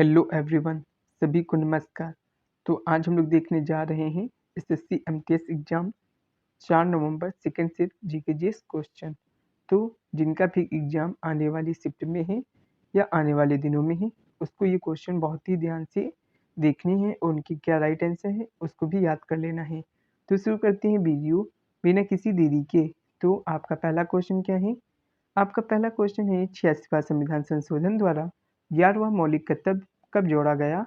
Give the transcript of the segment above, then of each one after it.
Hello everyone, सभी को नमस्कार। तो आज हम लोग देखने जा रहे हैं एसएससी एमटीएस एग्ज़ाम 4 नवंबर second shift GK GS question. तो जिनका भी एग्ज़ाम आने वाली शिफ्ट में है या आने वाले दिनों में है, उसको ये क्वेश्चन बहुत ही ध्यान से देखने हैं और उनकी क्या राइट आंसर है उसको भी याद कर लेना है। तो शुरू करते हैं वीडियो बिना किसी देरी के। तो आपका पहला क्वेश्चन क्या है? आपका पहला क्वेश्चन है 86वां संविधान संशोधन द्वारा 11वां मौलिक कर्तव्य कब जोड़ा गया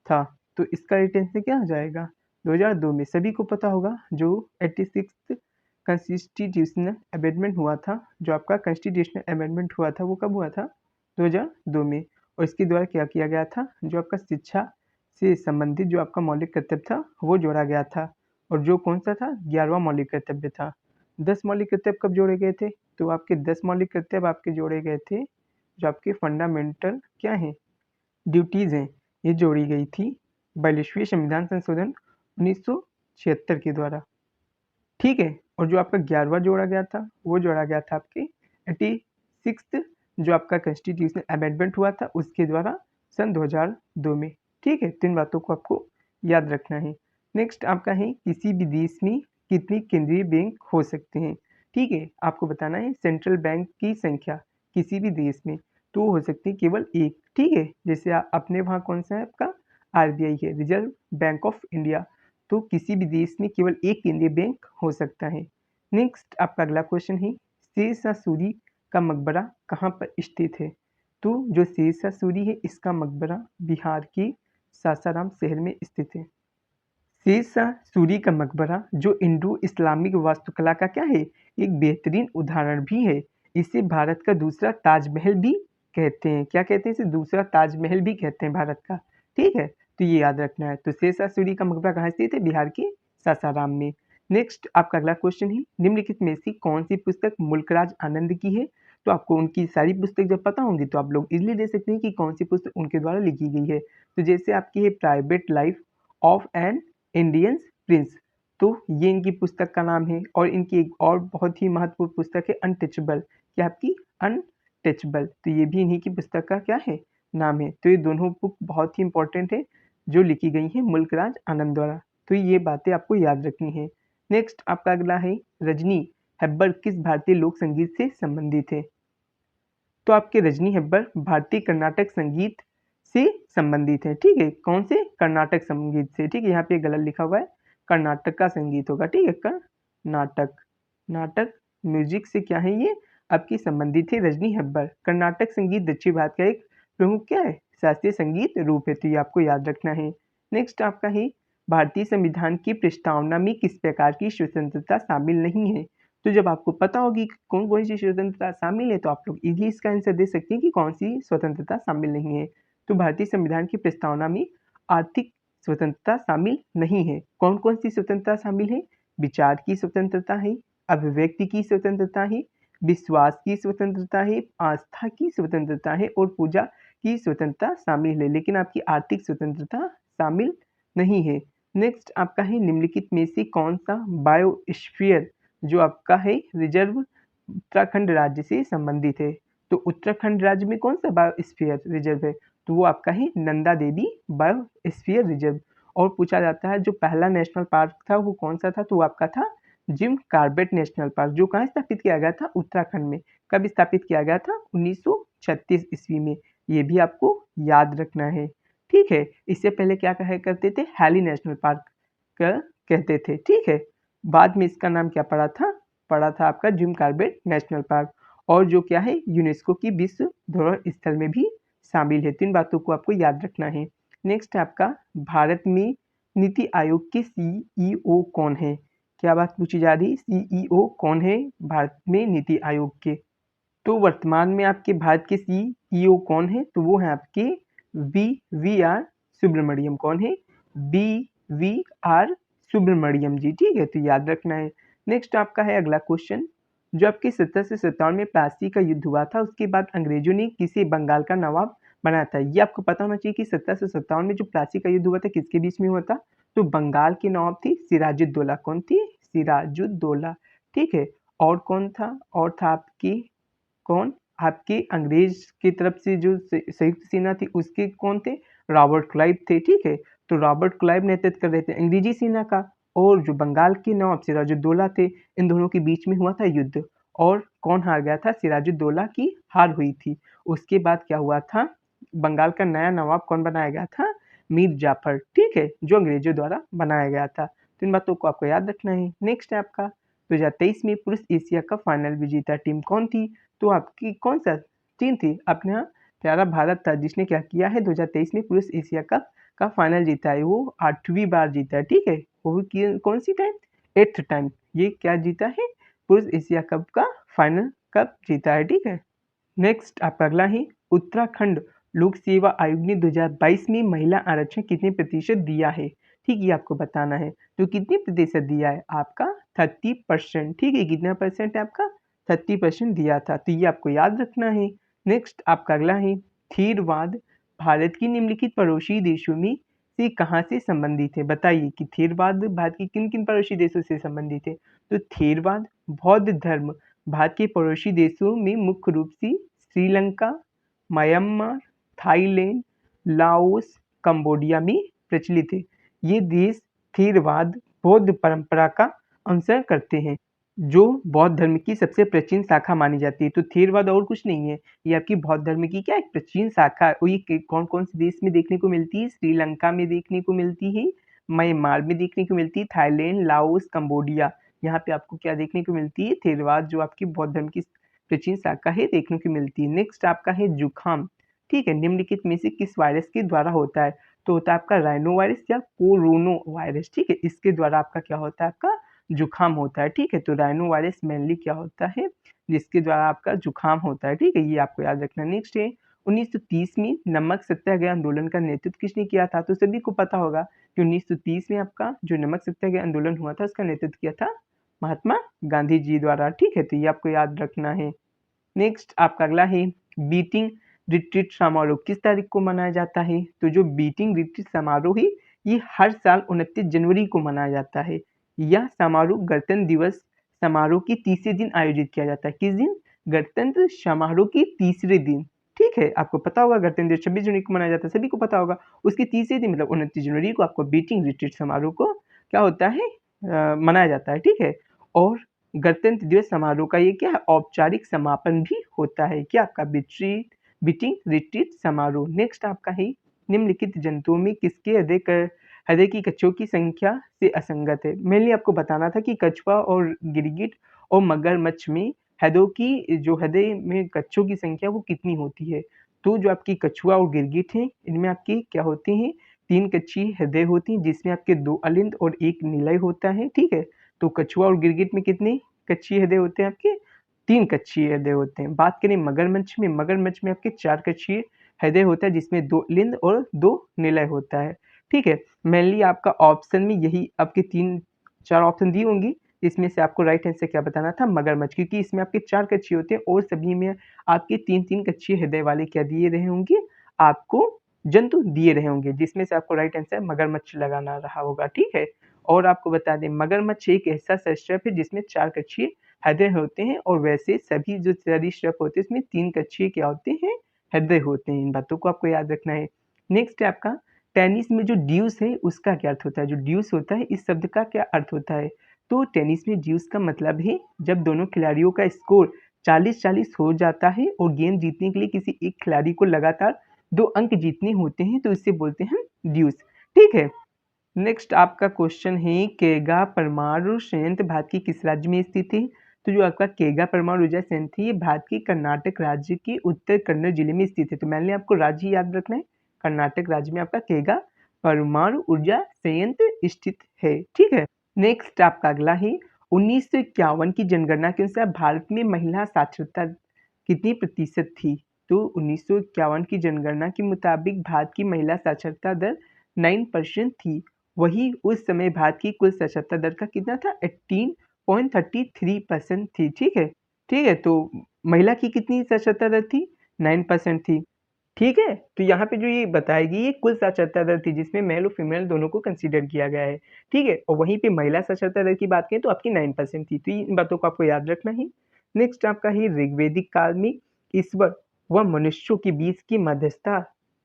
था? तो इसका राइट आंसर क्या हो जाएगा? 2002 में। सभी को पता होगा जो 86th कॉन्स्टिट्यूशनल अमेंडमेंट हुआ था, जो आपका कॉन्स्टिट्यूशनल अमेंडमेंट हुआ था वो कब हुआ था? 2002 में। और इसके द्वारा क्या किया गया था? जो आपका शिक्षा से संबंधित जो आपका मौलिक कर्तव्य था वो जोड़ा गया था। और जो कौन सा था? 11वां मौलिक कर्तव्य था। 10 मौलिक कर्तव्य कब जोड़े गए थे? तो आपके 10 मौलिक कर्तव्य आपके जोड़े गए थे जो आपके फंडामेंटल क्या हैं? ड्यूटीज़ हैं, ये जोड़ी गई थी 42वें संविधान संशोधन 1976 के द्वारा। ठीक है। और जो आपका 11वां जोड़ा गया था वो जोड़ा गया था आपके 86th जो आपका कॉन्स्टिट्यूशनल अमेंडमेंट हुआ था उसके द्वारा सन 2002 में। ठीक है, तीन बातों को आपको याद रखना है। नेक्स्ट आपका है किसी भी देश में कितनी केंद्रीय बैंक हो सकते हैं? ठीक है, आपको बताना है सेंट्रल बैंक की संख्या किसी भी देश में तो हो सकती है केवल एक। ठीक है, जैसे अपने वहाँ कौन सा है आपका आरबीआई है, रिजर्व बैंक ऑफ इंडिया। तो किसी भी देश में केवल एक केंद्रीय बैंक हो सकता है। नेक्स्ट आपका अगला क्वेश्चन है शेरशाह सूरी का मकबरा कहाँ पर स्थित है? तो जो शेरशाह सूरी है इसका मकबरा बिहार के सासाराम शहर में स्थित है। शेरशाह सूरी का मकबरा जो इंडो इस्लामिक वास्तुकला का क्या है? एक बेहतरीन उदाहरण भी है। इसे भारत का दूसरा ताजमहल भी कहते हैं। क्या कहते हैं इसे? दूसरा ताजमहल भी कहते हैं भारत का। ठीक है, तो ये याद रखना है। तो शेरशाह सूरी का मकबरा कहाँ स्थित है? बिहार के सासाराम में। नेक्स्ट आपका अगला क्वेश्चन है निम्नलिखित में से कौन सी पुस्तक मुल्कराज आनंद की है? तो आपको उनकी सारी पुस्तक जब पता होंगी तो आप लोग इजिली दे सकते हैं कि कौन सी पुस्तक उनके द्वारा लिखी गई है। तो जैसे आपकी है private life of an Indians prince, तो ये इनकी पुस्तक का नाम है। और इनकी एक और बहुत ही महत्वपूर्ण पुस्तक है अनटचेबल। क्या आपकी? अनटचेबल। तो ये भी इन्हीं की पुस्तक का क्या है? नाम है। तो ये दोनों बुक बहुत ही इंपॉर्टेंट है जो लिखी गई है मुल्कराज आनंद द्वारा। तो ये बातें आपको याद रखनी है। नेक्स्ट आपका अगला है रजनी हेब्बर किस भारतीय लोक संगीत से संबंधित है? तो आपके रजनी हेब्बर भारतीय कर्नाटक संगीत से संबंधित है। ठीक है, कौन से? कर्नाटक संगीत से। ठीक है, यहाँ पे गलत लिखा हुआ है, कर्नाटक का संगीत होगा। ठीक है, कर्नाटक नाटक म्यूजिक से क्या है ये आपकी संबंधित है। रजनी हेब्बर कर्नाटक संगीत दक्षिण भारत का एक प्रमुख क्या है? शास्त्रीय संगीत रूप है। तो ये आपको याद रखना है। नेक्स्ट आपका है भारतीय संविधान की प्रस्तावना में किस प्रकार की स्वतंत्रता शामिल नहीं है? तो जब आपको पता होगी कि कौन कौन सी स्वतंत्रता शामिल है तो आप लोग इजीली इसका आंसर दे सकते हैं कि कौन सी स्वतंत्रता शामिल नहीं है। तो भारतीय संविधान की प्रस्तावना में आर्थिक स्वतंत्रता शामिल नहीं है। कौन कौन सी स्वतंत्रता शामिल है? विचार की स्वतंत्रता है, अभिव्यक्ति की स्वतंत्रता है, विश्वास की स्वतंत्रता है, आस्था की स्वतंत्रता है और पूजा की स्वतंत्रता शामिल है, लेकिन आपकी आर्थिक स्वतंत्रता शामिल नहीं है। नेक्स्ट आपका है निम्नलिखित में से कौन सा बायोस्फीयर जो आपका है रिजर्व उत्तराखंड राज्य से संबंधित है? तो उत्तराखंड राज्य में कौन सा बायोस्फीयर रिजर्व है? तो वो आपका है नंदा देवी बायोस्फीयर रिजर्व। और पूछा जाता है जो पहला नेशनल पार्क था वो कौन सा था? तो वो आपका था जिम कार्बेट नेशनल पार्क, जो कहाँ स्थापित किया गया था? उत्तराखंड में। कब स्थापित किया गया था? 1936 ईस्वी में। ये भी आपको याद रखना है। ठीक है, इससे पहले क्या कहा करते थे? हैली नेशनल पार्क कहते थे। ठीक है, बाद में इसका नाम क्या पड़ा था आपका जिम कार्बेट नेशनल पार्क। और जो क्या है यूनेस्को की विश्व धरोहर स्थल में भी शामिल है। तीन बातों को आपको याद रखना है। नेक्स्ट आपका भारत में नीति आयोग के सीईओ कौन है? क्या बात पूछी जा रही? सीईओ कौन है भारत में नीति आयोग के? तो वर्तमान में आपके भारत के सीईओ कौन है? तो वो है आपके वी आर सुब्रमण्यम। कौन है? वी आर सुब्रमण्यम जी। ठीक है, तो याद रखना है। नेक्स्ट आपका है अगला क्वेश्चन जो आपके 1757 में प्लासी का युद्ध हुआ था उसके बाद अंग्रेजों ने किसे बंगाल का नवाब बनाया था? ये आपको पता होना चाहिए कि 1757 में जो प्लासी का युद्ध हुआ था किसके बीच में हुआ था? तो बंगाल की नवाब थी सिराजुद्दौला। कौन थी? सिराजुद्दौला। ठीक है, और कौन था? और था आपकी कौन? आपके अंग्रेज की तरफ से जो संयुक्त सेना थी उसके कौन थे, रॉबर्ट क्लाइव थे, ठीक है। तो रॉबर्ट क्लाइव नेतृत्व कर रहे थे अंग्रेजी सेना का, और जो बंगाल के नवाब सिराजुद्दौला थे, इन दोनों के बीच में हुआ था युद्ध, और कौन हार गया था, सिराजुद्दौला की हार हुई थी। उसके बाद क्या हुआ था, बंगाल का नया नवाब कौन बनाया गया था, मीर जाफर, ठीक है, जो अंग्रेजों द्वारा बनाया गया था। तो इन बातों को आपको याद रखना है। नेक्स्ट है आपका 2023 में पुरुष एशिया कप फाइनल विजेता टीम कौन थी, तो आपकी कौन सा टीम थी, अपने यहाँ प्यारा भारत था जिसने क्या किया है 2023 में पुरुष एशिया कप का फाइनल जीता है, वो 8वीं बार जीता है, ठीक है। वो भी कौन सी टाइम, 8th टाइम ये क्या जीता है, पुरुष एशिया कप का फाइनल कप जीता है, ठीक है। नेक्स्ट आपका अगला है, उत्तराखंड लोक सेवा आयोग ने 2022 में महिला आरक्षण कितने प्रतिशत दिया है, ठीक, ये आपको बताना है। तो कितने प्रतिशत दिया है आपका 30%, ठीक है, कितना परसेंट है आपका 30% दिया था, तो ये आपको याद रखना है। नेक्स्ट आपका अगला है, थेरवाद भारत की निम्नलिखित पड़ोसी देशों में से कहाँ से संबंधित है, बताइए कि थेरवाद भारत की किन किन पड़ोसी देशों से संबंधित है। तो थेरवाद बौद्ध धर्म भारत के पड़ोसी देशों में मुख्य रूप से Sri Lanka, Myanmar, Thailand, Laos, Cambodia में प्रचलित है। ये देश थेरवाद बौद्ध परंपरा का अनुसरण करते हैं, जो बौद्ध धर्म की सबसे प्राचीन शाखा मानी जाती है। तो थेरवाद और कुछ नहीं है, ये आपकी बौद्ध धर्म की क्या एक प्राचीन शाखा है। और ये कौन कौन से देश में देखने को मिलती है, श्रीलंका में देखने को मिलती है, म्यांमार में देखने को मिलती है, थाईलैंड, लाओस, कंबोडिया, यहाँ पे आपको क्या देखने को मिलती है, थेरवाद जो आपकी बौद्ध धर्म की प्राचीन शाखा है देखने को मिलती है। नेक्स्ट आपका है जुखाम, ठीक है, निम्नलिखित में से किस वायरस के द्वारा होता है, तो होता है आपका राइनो वायरस या कोरोनो वायरस, ठीक है, इसके द्वारा आपका क्या होता है, आपका जुखाम होता है, ठीक है। तो राइनो वायरस मेनली क्या होता है, जिसके द्वारा आपका जुखाम होता है, ठीक है, ये आपको याद रखना। नेक्स्ट है 1930 में नमक सत्याग्रह आंदोलन का नेतृत्व किसने किया था, तो सभी को पता होगा कि 1930 में आपका जो नमक सत्याग्रह आंदोलन हुआ था उसका नेतृत्व किया था महात्मा गांधी जी द्वारा, ठीक है, तो ये आपको याद रखना है। नेक्स्ट आपका अगला है, बीटिंग रिट्रीट समारोह किस तारीख को मनाया जाता है, तो जो बीटिंग रिट्रीट समारोह है ये हर साल 29 जनवरी को मनाया जाता है। यह समारोह गणतंत्र दिवस समारोह के तीसरे दिन आयोजित किया जाता है, किस दिन, गणतंत्र समारोह के तीसरे दिन, ठीक है, आपको पता होगा गणतंत्र दिवस 26 जनवरी को मनाया जाता है, सभी को पता होगा। उसके तीसरे दिन मतलब 29 जनवरी को आपको बीटिंग रिट्रीट समारोह को क्या होता है, मनाया जाता है, ठीक है। और गणतंत्र दिवस समारोह का ये क्या है, औपचारिक समापन भी होता है, क्या आपका बीटिंग रिट्रीट समारोह। नेक्स्ट आपका है, निम्नलिखित जंतुओं में किसके हृदय की कच्छों की संख्या से असंगत है। मेनली आपको बताना था कि कछुआ और गिरगिट और मगरमच्छ में हृदय में कच्छों की संख्या वो कितनी होती है। तो जो आपकी कछुआ और गिरगिट है इनमें आपकी क्या होते हैं, 3 कच्छी हृदय होती हैं, जिसमें आपके 2 अलिंद और 1 निलय होता है, ठीक है। तो कछुआ और गिरगिट में कितने कच्छी हृदय होते हैं आपके, 3 कच्छी हृदय होते हैं। बात करें मगरमच्छ में आपके 4 कच्छी हृदय होता है, जिसमें 2 अलिंद और 2 निलय होता है, ठीक है। मेनली आपका ऑप्शन में यही आपके 3-4 ऑप्शन दी होंगी, इसमें से आपको राइट आंसर क्या बताना था, मगरमच्छ, क्योंकि इसमें आपके 4 कच्छी होते हैं और सभी में आपके 3-3 कच्छी हृदय वाले क्या दिए रहे होंगे, आपको जंतु दिए रहे होंगे, जिसमें से आपको राइट आंसर मगरमच्छ लगाना रहा होगा, ठीक है। और आपको बता दें मगरमच्छ एक ऐसा सरीसृप है जिसमें 4 कच्छी हृदय होते हैं, और वैसे सभी जो सरीसृप होते हैं इसमें 3 कच्छी क्या होते हैं, हृदय होते हैं। इन बातों को आपको याद रखना है। नेक्स्ट है आपका टेनिस में जो ड्यूस है उसका क्या अर्थ होता है, जो ड्यूस होता है इस शब्द का क्या अर्थ होता है। तो टेनिस में ड्यूस का मतलब है जब दोनों खिलाड़ियों का स्कोर 40-40 हो जाता है और गेम जीतने के लिए किसी एक खिलाड़ी को लगातार 2 अंक जीतने होते हैं, तो इसे बोलते हैं ड्यूस, ठीक है। नेक्स्ट आपका क्वेश्चन है, केगा परमाणु संयंत्र भारत के किस राज्य में स्थित है। तो जो आपका केगा परमाणु ऊर्जा संयंत्र है ये भारत के कर्नाटक राज्य के उत्तर कन्नड़ जिले में स्थित है। तो मैंने आपको राज्य याद रखना है, कर्नाटक राज्य में आपका केगा परमाणु ऊर्जा संयंत्र स्थित है, ठीक है। नेक्स्ट आपका अगला है, 1951 की जनगणना के अनुसार भारत में महिला साक्षरता कितनी प्रतिशत थी। तो 1951 की जनगणना के मुताबिक भारत की महिला साक्षरता दर 9% थी। वही उस समय भारत की कुल साक्षरता दर का कितना था, 18.33% थी, ठीक है, ठीक है। तो महिला की कितनी साक्षरता दर थी, 9% थी, ठीक है। तो यहाँ पे जो ये बताएगी ये कुल साक्षरता दर थी जिसमें मेल और फीमेल दोनों को कंसीडर किया गया है, ठीक है। और वहीं पे महिला साक्षरता दर की बात करें तो आपकी 9% थी, तो इन बातों को आपको याद रखना है। नेक्स्ट आपका है ऋग्वेदिक काल में ईश्वर व मनुष्यों के बीच की मध्यस्थता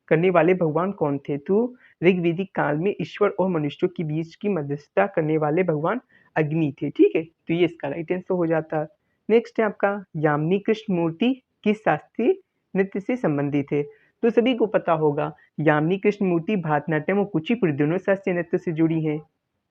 करने वाले भगवान कौन थे? तो ऋग्वेदिक काल में ईश्वर और मनुष्यों के बीच की मध्यस्थता करने वाले भगवान अग्नि थे, ठीक है? तो ये इसका राइट आंसर हो जाता है। नेक्स्ट है आपका यामिनी कृष्ण मूर्ति किस शास्त्रीय नृत्य से संबंधित है? तो सभी को पता होगा यामिनी कृष्ण मूर्ति भरतनाट्यम और कुचिपुड़ी दोनों शास्त्रीय नृत्य से जुड़ी है।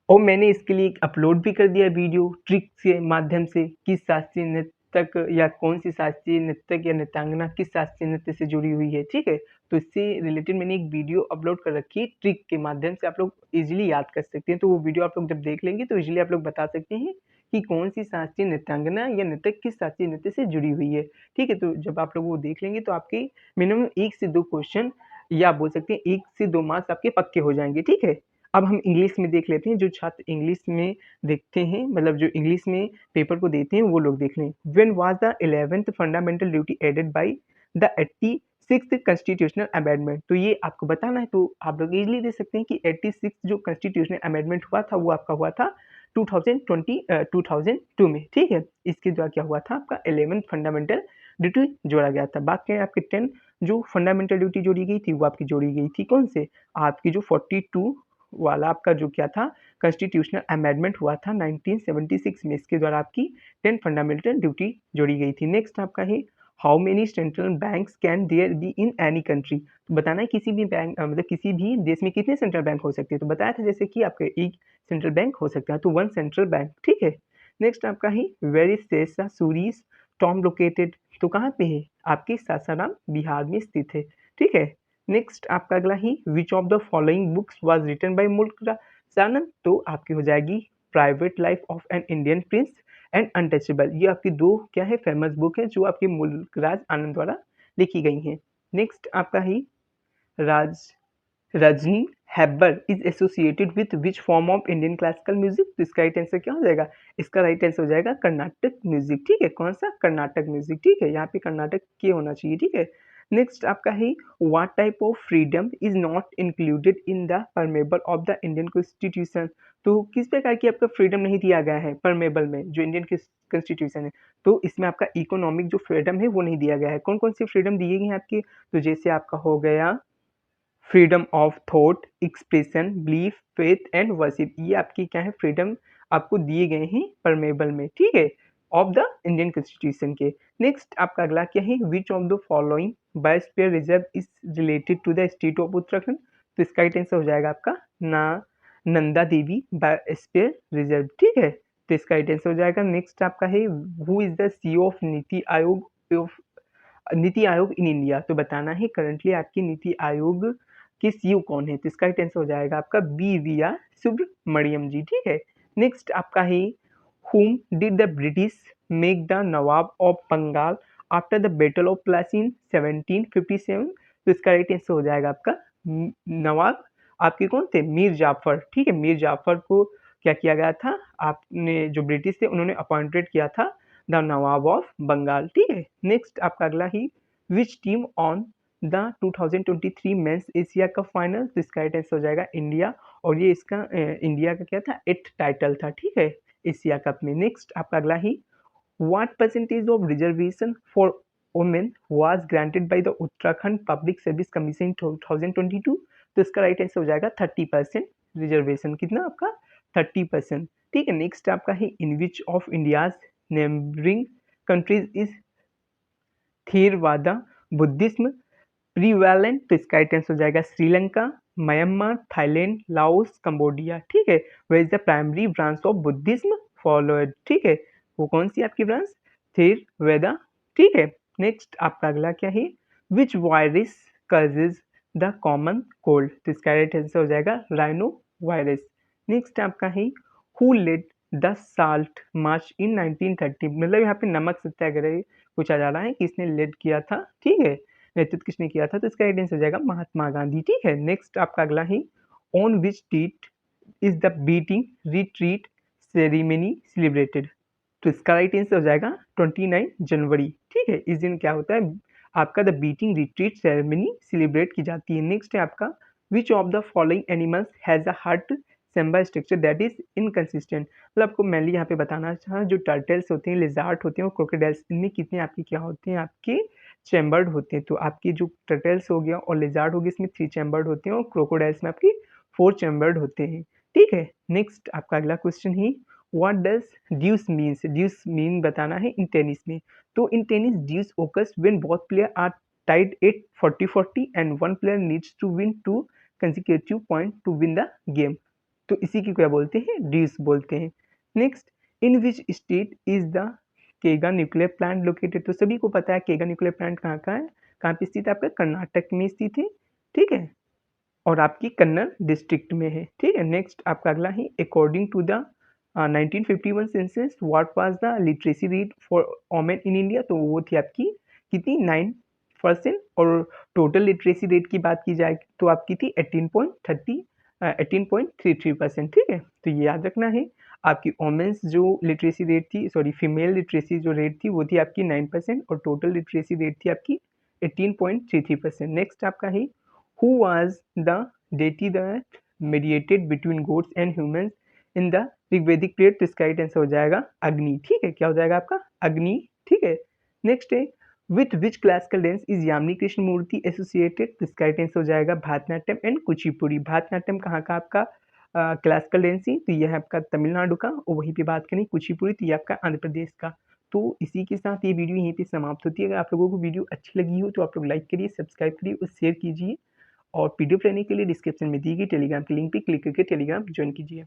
और मैंने इसके लिए एक अपलोड भी कर दिया वीडियो ट्रिक के माध्यम से कि शास्त्रीय नृतक या कौन सी शास्त्रीय नृतक या नृत्यांगना किस शास्त्रीय नृत्य से जुड़ी हुई है, ठीक है? तो इससे रिलेटेड मैंने एक वीडियो अपलोड कर रखी है ट्रिक के माध्यम से, आप लोग इजीली याद कर सकते हैं। तो वो वीडियो आप लोग जब देख लेंगे तो इजीली आप लोग बता सकते हैं कि कौन सी शास्त्रीय नृत्यांगना या नृतक किस शास्त्रीय नृत्य से जुड़ी हुई है, ठीक है? तो जब आप लोग वो देख लेंगे तो आपके मिनिमम 1 से 2 क्वेश्चन या आप बोल सकते हैं 1 से 2 मार्क्स आपके पक्के हो जाएंगे, ठीक है? अब हम इंग्लिश में देख लेते हैं, जो छात्र इंग्लिश में देखते हैं, मतलब जो इंग्लिश में पेपर को देते हैं वो लोग देख लें। When was the 11th fundamental duty added by the 86th constitutional amendment? तो ये आपको बताना है, तो आप लोग इजीली दे सकते हैं कि 86 जो कॉन्स्टिट्यूशनल अमेंडमेंट हुआ था वो आपका हुआ था 2002 में, ठीक है? इसके द्वारा क्या हुआ था, आपका 11th फंडामेंटल ड्यूटी जोड़ा गया था। बात करें आपके 10 जो फंडामेंटल ड्यूटी जोड़ी गई थी वो आपकी जोड़ी गई थी कौन से, आपकी जो 42 वाला आपका जो क्या था कॉन्स्टिट्यूशनल अमेंडमेंट हुआ था 1976 में, इसके द्वारा आपकी 10 फंडामेंटल ड्यूटी जोड़ी गई थी। नेक्स्ट आपका है how many central banks can there be in any country? तो बताना है किसी भी बैंक मतलब किसी भी देश में कितने सेंट्रल बैंक हो सकते हैं? तो बताया था जैसे कि आपके एक सेंट्रल बैंक हो सकता है, तो 1 सेंट्रल बैंक, ठीक है? नेक्स्ट आपका है where is Shershah Suri's tomb located? तो कहाँ पे है, आपके सासाराम बिहार में स्थित है, ठीक है? नेक्स्ट आपका अगला ही which of the following books was written by Mulk Anand? तो आपकी हो जाएगी private life of an Indian prince and untouchable. ये आपकी दो क्या है फेमस बुक है जो आपके मुल्कराज आनंद द्वारा लिखी गई हैं। नेक्स्ट आपका ही Raj Rajni Haber is associated with which form of Indian classical music? तो इसका राइट आंसर क्या हो जाएगा, इसका राइट आंसर हो जाएगा कर्नाटक म्यूजिक, ठीक है? कौन सा, कर्नाटक म्यूजिक, ठीक है? यहाँ पे कर्नाटक के होना चाहिए, ठीक है? नेक्स्ट आपका है what type of freedom is not included in the permeable of the Indian constitution? तो किस प्रकार की आपका फ्रीडम नहीं दिया गया है परमेबल में, जो इंडियन कॉन्स्टिट्यूशन है? तो इसमें आपका इकोनॉमिक जो फ्रीडम है वो नहीं दिया गया है। कौन कौन सी फ्रीडम दी गई है आपकी? तो जैसे आपका हो गया freedom of thought, expression, belief, faith and worship, ये आपकी क्या है फ्रीडम आपको दिए गए हैं परमेबल में, ठीक है? ऑफ द इंडियन कॉन्स्टिट्यूशन के। नेक्स्ट आपका अगला क्या है which of the following biosphere reserve is related to the state of Uttarakhand? तो इसका राइट आंसर हो जाएगा आपका ना नंदा देवी बायोस्फीयर रिजर्व, ठीक है? तो इसका राइट आंसर हो जाएगा। नेक्स्ट आपका है who is the CEO of NITI Aayog in India? तो बताना है करंटली आपकी नीति आयोग के सीईओ कौन है? तो इसका राइट आंसर हो जाएगा आपका बी वी आर सुब्रमण्यम जी, ठीक है? नेक्स्ट आपका है whom did the British make the Nawab of Bengal after the battle of Plassey in 1757? तो इसका राइट आंसर हो जाएगा आपका नवाब आपके कौन थे, मीर जाफर, ठीक है? मीर जाफर को क्या किया गया था, आपने जो ब्रिटिश थे उन्होंने अपॉइंटेड किया था द नवाब ऑफ बंगाल, ठीक है? नेक्स्ट आपका अगला ही which team on the 2023 men's Asia cup final? तो इसका राइट आंसर हो जाएगा इंडिया, और ये इसका इंडिया का क्या था 8th टाइटल था, ठीक है? एशिया कप में। नेक्स्ट आपका अगला ही what percentage of reservation for women was granted by the Uttarakhand public service commission in 2022? तो इसका राइट आंसर हो जाएगा 30% रिजर्वेशन, कितना आपका 30%, ठीक है? नेक्स्ट आपका है in which of India's neighbouring countries is Theravada Buddhism prevalent? तो इसका राइट आंसर हो जाएगा Sri Lanka, Myanmar, Thailand, Laos, Cambodia, ठीक है? Where is the primary branch of Buddhism followed? ठीक है, वो कौन सी आपकी ब्रांच, थेरवेदा, ठीक है? नेक्स्ट आपका अगला क्या है which virus causes the common cold? तो इसका राइट आंसर हो जाएगा राइनो वायरस। नेक्स्ट आपका है who led the salt march in 1930? मतलब यहाँ पे नमक सत्याग्रह पूछा जा रहा है कि इसने लेड किया था, ठीक है? नेतृत्व किसने किया था? तो इसका राइट आंसर हो जाएगा महात्मा गांधी, ठीक है? नेक्स्ट आपका अगला है on which date is the beating retreat ceremony celebrated? तो इसका राइट आंसर हो जाएगा 29 जनवरी, ठीक है? इस दिन क्या होता है आपका the beating retreat ceremony celebrate की जाती है। नेक्स्ट है आपका which of the following animals has a heart chamber structure that is inconsistent? मतलब आपको मेनली यहाँ पे बताना चाहा जो टर्टल्स होते हैं, लिजार्ड होते हैं और क्रोकोडाइल्स, इनमें कितने आपके क्या होते हैं आपके चैम्बर्ड होते हैं। तो आपके जो टर्टल्स हो गया और लिज़ार्ड हो गया, इसमें 3 चैम्बर्ड होते हैं और क्रोकोडाइल्स में आपके 4 चैम्बर्ड होते हैं। ठीक है, नेक्स्ट आपका अगला क्वेश्चन है, what does deuce means? Deuce mean बताना है इन टेनिस में। तो in tennis deuce occurs when both player are tied at 40-40 and one player needs to win 2 consecutive point to win the game. तो इसी की क्या बोलते हैं? ड्यूस बोलते हैं। Next, in which state is the Kaiga nuclear plant located? तो सभी को पता है केगा न्यूक्लियर प्लांट कहाँ का है, कहाँ पे स्थित है? आपका कर्नाटक में स्थित है। ठीक है, और आपकी कन्नड़ डिस्ट्रिक्ट में है। ठीक है, नेक्स्ट आपका अगला है, according to the 1951 census what was the literacy rate for women in India? तो वो थी आपकी कितनी? 9%। और टोटल लिटरेसी रेट की बात की जाए तो आपकी थी 18.33%। ठीक है, तो ये याद रखना है। आपकी वोमेन्स जो लिटरेसी रेट थी, सॉरी फीमेल लिटरेसी जो रेट थी वो थी आपकी 9% और टोटल लिटरेसी रेट थी आपकी 18.33%। नेक्स्ट आपका है, who was the deity that mediated between gods and humans in the Rigvedic period? तो इसका राइट आंसर हो जाएगा अग्नि। ठीक है, क्या हो जाएगा आपका? अग्नि। ठीक है, नेक्स्ट है, with which classical dance is Yamini Krishna Murthy associated? तो इसका राइट आंसर हो जाएगा भरतनाट्यम एंड कुचिपुड़ी। भरतनाट्यम कहाँ का आपका क्लासिकल डांस है? तो यह है आपका तमिलनाडु का, और वहीं पे बात करें कुचिपुड़ी तो ये आपका आंध्र प्रदेश का। तो इसी के साथ ये वीडियो यहीं पे समाप्त होती है। अगर आप लोगों को वीडियो अच्छी लगी हो तो आप लोग लाइक करिए, सब्सक्राइब करिए और शेयर कीजिए। और पीडीएफ लेने के लिए डिस्क्रिप्शन में दी गई टेलीग्राम की लिंक पे क्लिक करके टेलीग्राम ज्वाइन कीजिए।